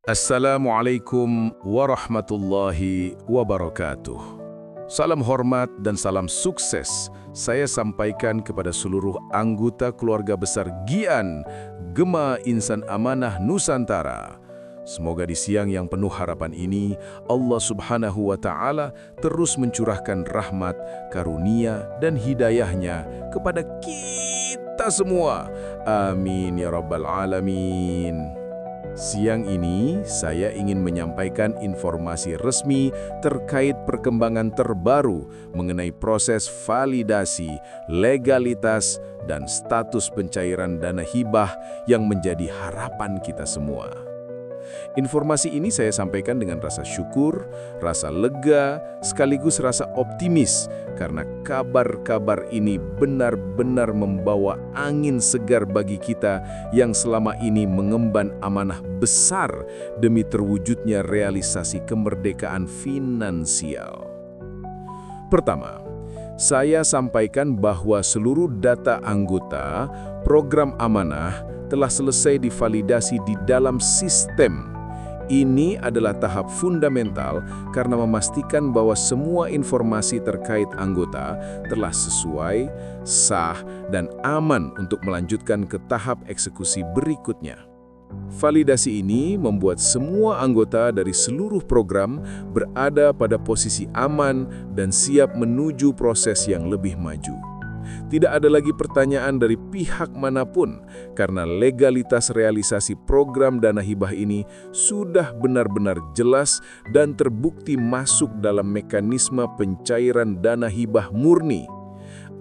Assalamualaikum warahmatullahi wabarakatuh. Salam hormat dan salam sukses saya sampaikan kepada seluruh anggota keluarga besar Gian, Gema Insan Amanah Nusantara. Semoga di siang yang penuh harapan ini, Allah Subhanahu wa Ta'ala terus mencurahkan rahmat, karunia, dan hidayahnya kepada kita semua. Amin ya Rabbal Alamin. Siang ini, saya ingin menyampaikan informasi resmi terkait perkembangan terbaru mengenai proses validasi, legalitas, dan status pencairan dana hibah yang menjadi harapan kita semua. Informasi ini saya sampaikan dengan rasa syukur, rasa lega, sekaligus rasa optimis karena kabar-kabar ini benar-benar membawa angin segar bagi kita yang selama ini mengemban amanah besar demi terwujudnya realisasi kemerdekaan finansial. Pertama, saya sampaikan bahwa seluruh data anggota program amanah telah selesai divalidasi di dalam sistem. Ini adalah tahap fundamental karena memastikan bahwa semua informasi terkait anggota telah sesuai, sah, dan aman untuk melanjutkan ke tahap eksekusi berikutnya. Validasi ini membuat semua anggota dari seluruh program berada pada posisi aman dan siap menuju proses yang lebih maju. Tidak ada lagi pertanyaan dari pihak manapun karena legalitas realisasi program dana hibah ini sudah benar-benar jelas dan terbukti masuk dalam mekanisme pencairan dana hibah murni.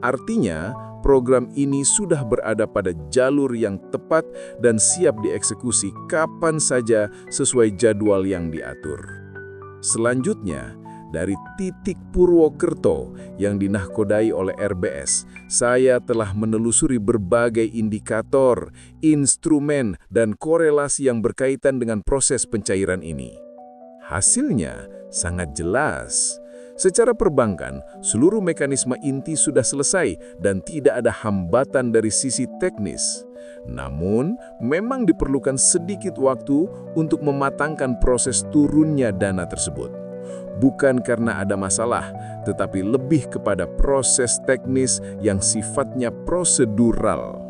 Artinya, program ini sudah berada pada jalur yang tepat dan siap dieksekusi kapan saja sesuai jadwal yang diatur. Selanjutnya, dari titik Purwokerto yang dinahkodai oleh RBS, saya telah menelusuri berbagai indikator, instrumen, dan korelasi yang berkaitan dengan proses pencairan ini. Hasilnya sangat jelas. Secara perbankan, seluruh mekanisme inti sudah selesai dan tidak ada hambatan dari sisi teknis. Namun, memang diperlukan sedikit waktu untuk mematangkan proses turunnya dana tersebut. Bukan karena ada masalah, tetapi lebih kepada proses teknis yang sifatnya prosedural.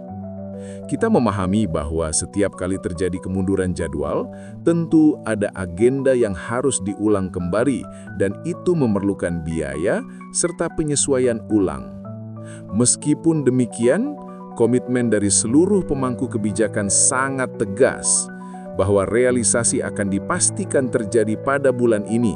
Kita memahami bahwa setiap kali terjadi kemunduran jadwal, tentu ada agenda yang harus diulang kembali, dan itu memerlukan biaya serta penyesuaian ulang. Meskipun demikian, komitmen dari seluruh pemangku kebijakan sangat tegas bahwa realisasi akan dipastikan terjadi pada bulan ini.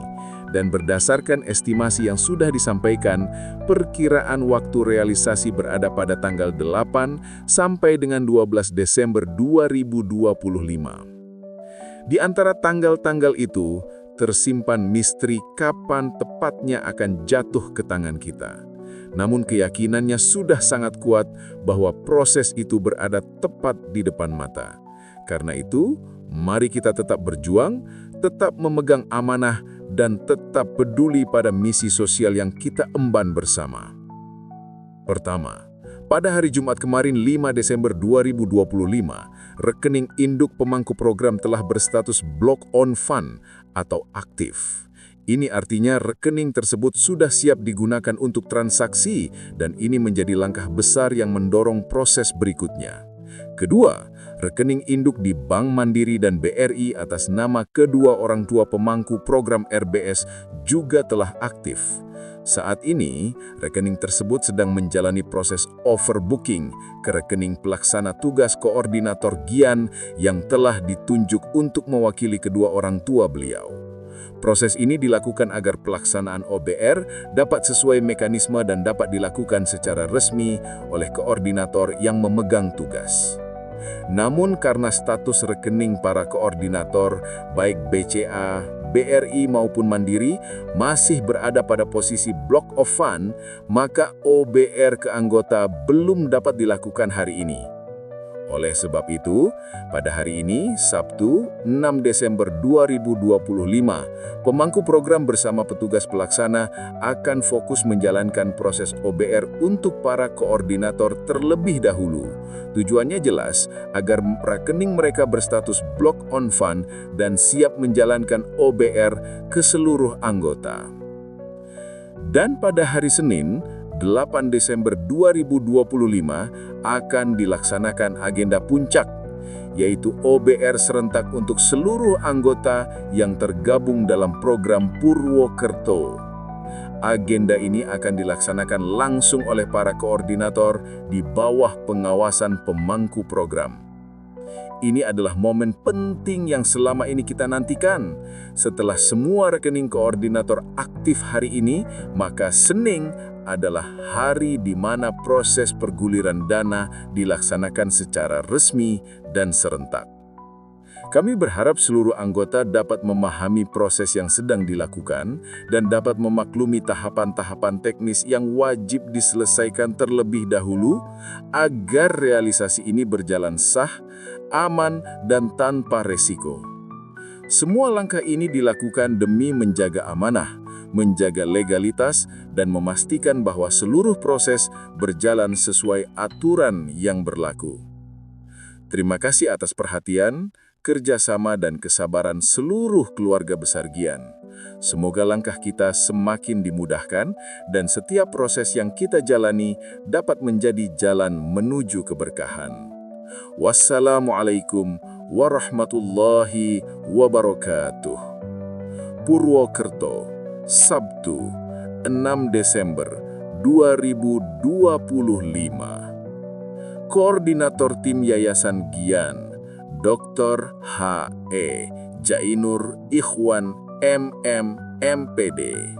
Dan berdasarkan estimasi yang sudah disampaikan, perkiraan waktu realisasi berada pada tanggal 8 sampai dengan 12 Desember 2025. Di antara tanggal-tanggal itu, tersimpan misteri kapan tepatnya akan jatuh ke tangan kita. Namun keyakinannya sudah sangat kuat bahwa proses itu berada tepat di depan mata. Karena itu, mari kita tetap berjuang, tetap memegang amanah, dan tetap peduli pada misi sosial yang kita emban bersama. Pertama, pada hari Jumat kemarin 5 Desember 2025, rekening induk pemangku program telah berstatus Block on Fund atau aktif. Ini artinya rekening tersebut sudah siap digunakan untuk transaksi dan ini menjadi langkah besar yang mendorong proses berikutnya. Kedua, rekening induk di Bank Mandiri dan BRI atas nama kedua orang tua pemangku program RBS juga telah aktif. Saat ini, rekening tersebut sedang menjalani proses overbooking ke rekening pelaksana tugas koordinator Gian yang telah ditunjuk untuk mewakili kedua orang tua beliau. Proses ini dilakukan agar pelaksanaan OBR dapat sesuai mekanisme dan dapat dilakukan secara resmi oleh koordinator yang memegang tugas. Namun karena status rekening para koordinator, baik BCA, BRI maupun Mandiri, masih berada pada posisi Block of Fund, maka OBR ke anggota belum dapat dilakukan hari ini. Oleh sebab itu, pada hari ini, Sabtu 6 Desember 2025, pemangku program bersama petugas pelaksana akan fokus menjalankan proses OBR untuk para koordinator terlebih dahulu. Tujuannya jelas, agar rekening mereka berstatus block on fund dan siap menjalankan OBR ke seluruh anggota. Dan pada hari Senin, 8 Desember 2025 akan dilaksanakan agenda puncak, yaitu OBR serentak untuk seluruh anggota yang tergabung dalam program Purwokerto. Agenda ini akan dilaksanakan langsung oleh para koordinator di bawah pengawasan pemangku program. Ini adalah momen penting yang selama ini kita nantikan. Setelah semua rekening koordinator aktif hari ini, maka Senin adalah hari di mana proses perguliran dana dilaksanakan secara resmi dan serentak. Kami berharap seluruh anggota dapat memahami proses yang sedang dilakukan dan dapat memaklumi tahapan-tahapan teknis yang wajib diselesaikan terlebih dahulu agar realisasi ini berjalan sah, aman, dan tanpa resiko. Semua langkah ini dilakukan demi menjaga amanah, menjaga legalitas, dan memastikan bahwa seluruh proses berjalan sesuai aturan yang berlaku. Terima kasih atas perhatian, kerjasama, dan kesabaran seluruh keluarga besar Gian. Semoga langkah kita semakin dimudahkan dan setiap proses yang kita jalani dapat menjadi jalan menuju keberkahan. Wassalamualaikum warahmatullahi wabarakatuh. Purwokerto, Sabtu, 6 Desember 2025. Koordinator Tim Yayasan Gian, Dr. H.E. Jainur Ikhwan MM, MPD.